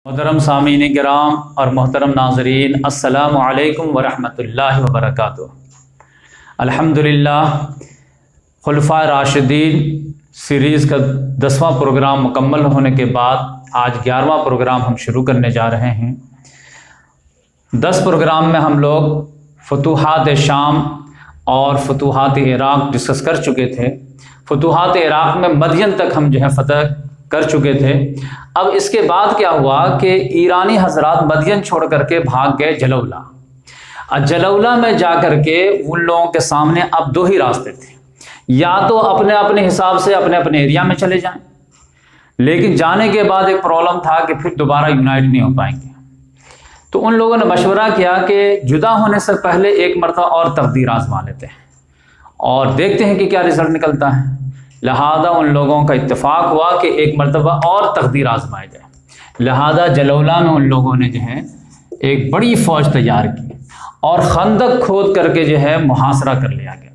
محترم سامعین کرام اور محترم ناظرین، السلام علیکم ورحمۃ اللہ وبرکاتہ۔ الحمدللہ خلفاء راشدین سیریز کا 10واں پروگرام مکمل ہونے کے بعد آج 11واں پروگرام ہم شروع کرنے جا رہے ہیں۔ 10 پروگرام میں ہم لوگ فتوحات شام اور فتوحات عراق ڈسکس کر چکے تھے۔ فتوحات عراق میں مدین تک ہم فتح کر چکے تھے۔ اب اس کے بعد کیا ہوا کہ ایرانی حضرات مدین چھوڑ کر کے بھاگ گئے جلولہ۔ جلولہ میں جا کر کے ان لوگوں کے سامنے اب 2 ہی راستے تھے، یا تو اپنے اپنے حساب سے اپنے اپنے ایریا میں چلے جائیں، لیکن جانے کے بعد ایک پرابلم تھا کہ پھر دوبارہ یونائٹ نہیں ہو پائیں گے۔ تو ان لوگوں نے مشورہ کیا کہ جدا ہونے سے پہلے ایک مرتبہ اور تقدیر آزما لیتے ہیں اور دیکھتے ہیں کہ کیا رزلٹ نکلتا ہے۔ لہذا ان لوگوں کا اتفاق ہوا کہ ایک مرتبہ اور تقدیر آزمائی جائے۔ لہذا جلولہ میں ان لوگوں نے ایک بڑی فوج تیار کی اور خندق کھود کر کے محاصرہ کر لیا گیا،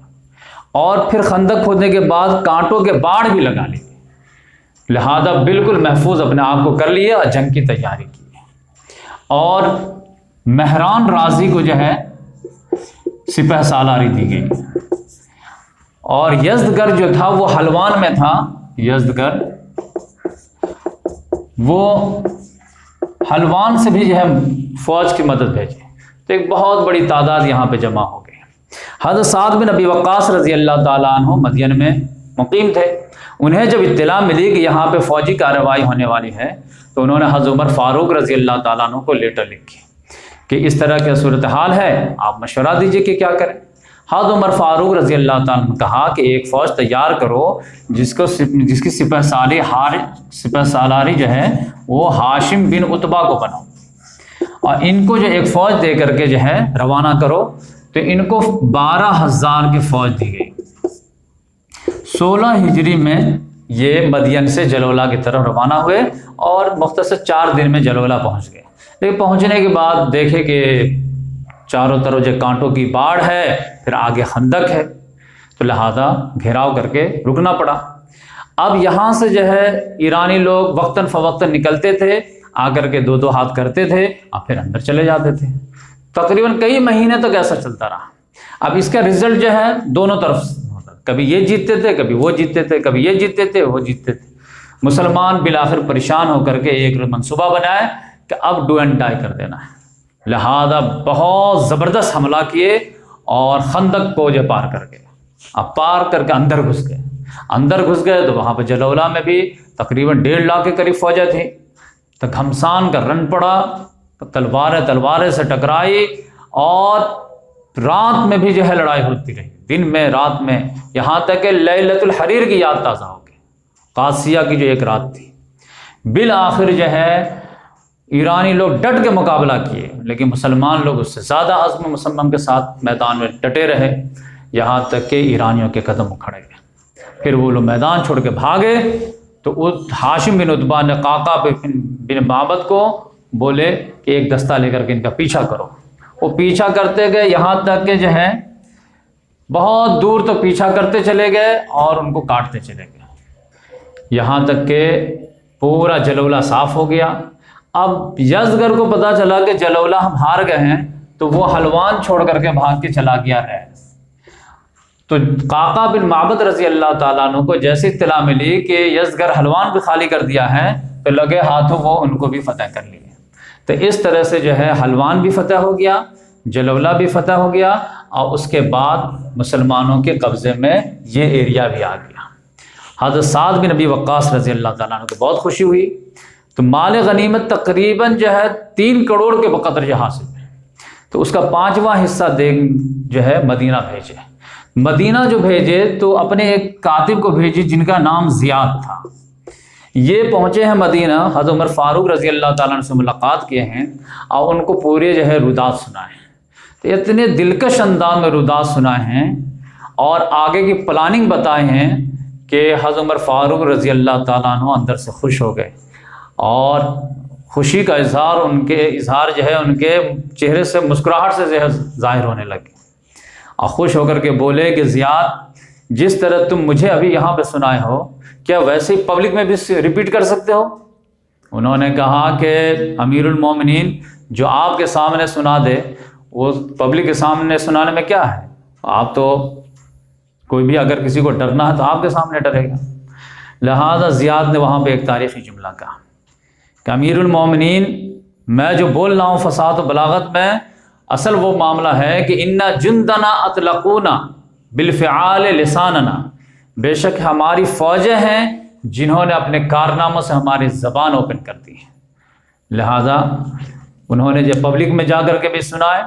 اور پھر خندق کھودنے کے بعد کانٹوں کے باڑ بھی لگا لیے۔ لہذا بالکل محفوظ اپنے آپ کو کر لیے اور جنگ کی تیاری کی، اور مہران رازی کو سپہ سالاری دی گئی، اور یزدگر جو تھا وہ حلوان میں تھا۔ یزدگر وہ حلوان سے بھی فوج کی مدد بھیجے، تو ایک بہت بڑی تعداد یہاں پہ جمع ہو گئی۔ حضرت سعد بن ابی وقاص رضی اللہ تعالیٰ عنہ مدین میں مقیم تھے۔ انہیں جب اطلاع ملی کہ یہاں پہ فوجی کارروائی ہونے والی ہے، تو انہوں نے حضرت عمر فاروق رضی اللہ تعالیٰ عنہ کو لیٹر لکھی کہ اس طرح کی صورتحال ہے، آپ مشورہ دیجئے کہ کیا کریں۔ حضرت عمر فاروق رضی اللہ تعالیٰ نے کہا کہ ایک فوج تیار کرو جس کی سپہ سالاری وہ ہاشم بن عتبہ کو بناؤ، اور ان کو ایک فوج دے کر کے روانہ کرو۔ تو ان کو 12,000 کی فوج دی گئی۔ 16 ہجری میں یہ مدین سے جلولہ کی طرف روانہ ہوئے اور مختصر 4 دن میں جلولہ پہنچ گئے۔ لیکن پہنچنے کے بعد دیکھے کہ چاروں طرف کانٹوں کی باڑ ہے، پھر آگے خندق ہے، تو لہذا گھیراؤ کر کے رکنا پڑا۔ اب یہاں سے ایرانی لوگ وقتاً فوقتاً نکلتے تھے، آ کر کے 2 ہاتھ کرتے تھے اور پھر اندر چلے جاتے تھے۔ تقریباً کئی مہینے تک ایسا چلتا رہا۔ اب اس کا رزلٹ دونوں طرف ہوتا، کبھی یہ جیتتے تھے، کبھی وہ جیتتے تھے، کبھی یہ جیتتے تھے، وہ جیتتے تھے۔ مسلمان بالآخر پریشان ہو کر کے ایک منصوبہ بنائے کہ اب ڈو اینڈ ڈائی کر دینا ہے۔ لہذا بہت زبردست حملہ کیے اور خندق کو پار کر گئے۔ اب پار کر کے اندر گھس گئے تو وہاں پہ جلولہ میں بھی تقریباً 1.5 لاکھ کے قریب فوجیں تھیں۔ تو گھمسان کا رن پڑا، تلواریں سے ٹکرائی، اور رات میں بھی لڑائی ہوتی رہی، دن میں رات میں، یہاں تک کہ لیلۃ الحریر کی یاد تازہ ہو گئی، قادسیہ کی ایک رات تھی۔ بالآخر ایرانی لوگ ڈٹ کے مقابلہ کیے، لیکن مسلمان لوگ اس سے زیادہ عزم و مصمم کے ساتھ میدان میں ڈٹے رہے، یہاں تک کہ ایرانیوں کے قدم اکھڑ گئے۔ پھر وہ لوگ میدان چھوڑ کے بھاگے، تو ہاشم بن عتبہ نے قعقاع بن معبد کو بولے کہ ایک دستہ لے کر کے ان کا پیچھا کرو۔ وہ پیچھا کرتے گئے، یہاں تک کہ بہت دور تک پیچھا کرتے چلے گئے اور ان کو کاٹتے چلے گئے، یہاں تک کہ پورا جلولہ صاف ہو گیا۔ اب یزدگر کو پتا چلا کہ جلولہ ہم ہار گئے ہیں، تو وہ حلوان چھوڑ کر کے بھاگ کے چلا گیا ہے۔ تو قعقاع بن معبد رضی اللہ تعالیٰ عنہ کو جیسی اطلاع ملی کہ یزدگر حلوان بھی خالی کر دیا ہے، تو لگے ہاتھوں وہ ان کو بھی فتح کر لیے۔ تو اس طرح سے حلوان بھی فتح ہو گیا، جلولہ بھی فتح ہو گیا، اور اس کے بعد مسلمانوں کے قبضے میں یہ ایریا بھی آ گیا۔ حضرت سعد بن ابی وقاص رضی اللہ تعالیٰ عنہ کو بہت خوشی ہوئی، تو مال غنیمت تقریباً 3 کروڑ کے بقدر حاصل ہے۔ تو اس کا 5واں حصہ مدینہ بھیجے۔ مدینہ جو بھیجے تو اپنے ایک کاتب کو بھیجی جن کا نام زیاد تھا۔ یہ پہنچے ہیں مدینہ، حضرت عمر فاروق رضی اللہ تعالیٰ عنہ سے ملاقات کیے ہیں اور ان کو پورے رودات سنائے ہیں۔ تو اتنے دلکش انداز میں رودات سنائے ہیں اور آگے کی پلاننگ بتائے ہیں کہ حضرت عمر فاروق رضی اللہ تعالیٰ عنہ اندر سے خوش ہو گئے، اور خوشی کا اظہار ان کے چہرے سے مسکراہٹ سے ظاہر ہونے لگے، اور خوش ہو کر کے بولے کہ زیاد، جس طرح تم مجھے ابھی یہاں پہ سنائے ہو، کیا ویسے ہی پبلک میں بھی ریپیٹ کر سکتے ہو؟ انہوں نے کہا کہ امیر المومنین جو آپ کے سامنے سنا دے وہ پبلک کے سامنے سنانے میں کیا ہے، آپ تو کوئی بھی اگر کسی کو ڈرنا ہے تو آپ کے سامنے ڈرے گا۔ لہذا زیاد نے وہاں پہ ایک تاریخی جملہ کہا کہ امیر المومنین میں جو بول رہا ہوں فصاحت و بلاغت میں، اصل وہ معاملہ ہے کہ انا جندنا اطلقونا بالفعال لساننا، بے شک ہماری فوجیں ہیں جنہوں نے اپنے کارناموں سے ہماری زبان اوپن کر دی ہے۔ لہذا انہوں نے جب پبلک میں جا کر کے بھی سنائے،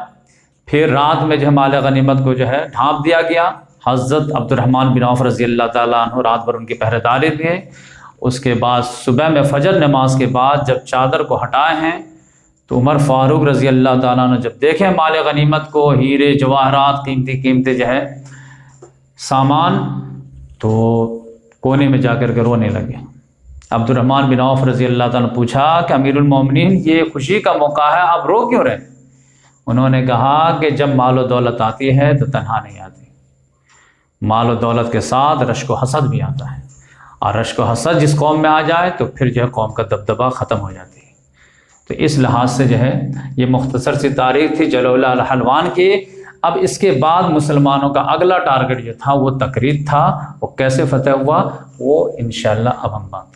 پھر رات میں جو مال غنیمت کو جو ہے ڈھانپ دیا گیا۔ حضرت عبد الرحمن بن عوف رضی اللہ تعالیٰ عنہ رات بھر ان کی پہرے داری دیے۔ اس کے بعد صبح میں فجر نماز کے بعد جب چادر کو ہٹائے ہیں تو عمر فاروق رضی اللہ تعالیٰ عنہ جب دیکھیں مال غنیمت کو، ہیرے جواہرات قیمتی جو ہے سامان، تو کونے میں جا کر کے رونے لگے۔ عبد الرحمن بن عوف رضی اللہ تعالیٰ نے پوچھا کہ امیر المومنین یہ خوشی کا موقع ہے، آپ رو کیوں رہے؟ انہوں نے کہا کہ جب مال و دولت آتی ہے تو تنہا نہیں آتی، مال و دولت کے ساتھ رشک و حسد بھی آتا ہے، اور رشک و حسد جس قوم میں آ جائے تو پھر جو ہے قوم کا دبدبہ ختم ہو جاتی ہے۔ تو اس لحاظ سے جو ہے یہ مختصر سی تاریخ تھی جلولہ الحلوان کی۔ اب اس کے بعد مسلمانوں کا اگلا ٹارگٹ جو تھا وہ تکرید تھا، وہ کیسے فتح ہوا وہ انشاءاللہ اب ہم بات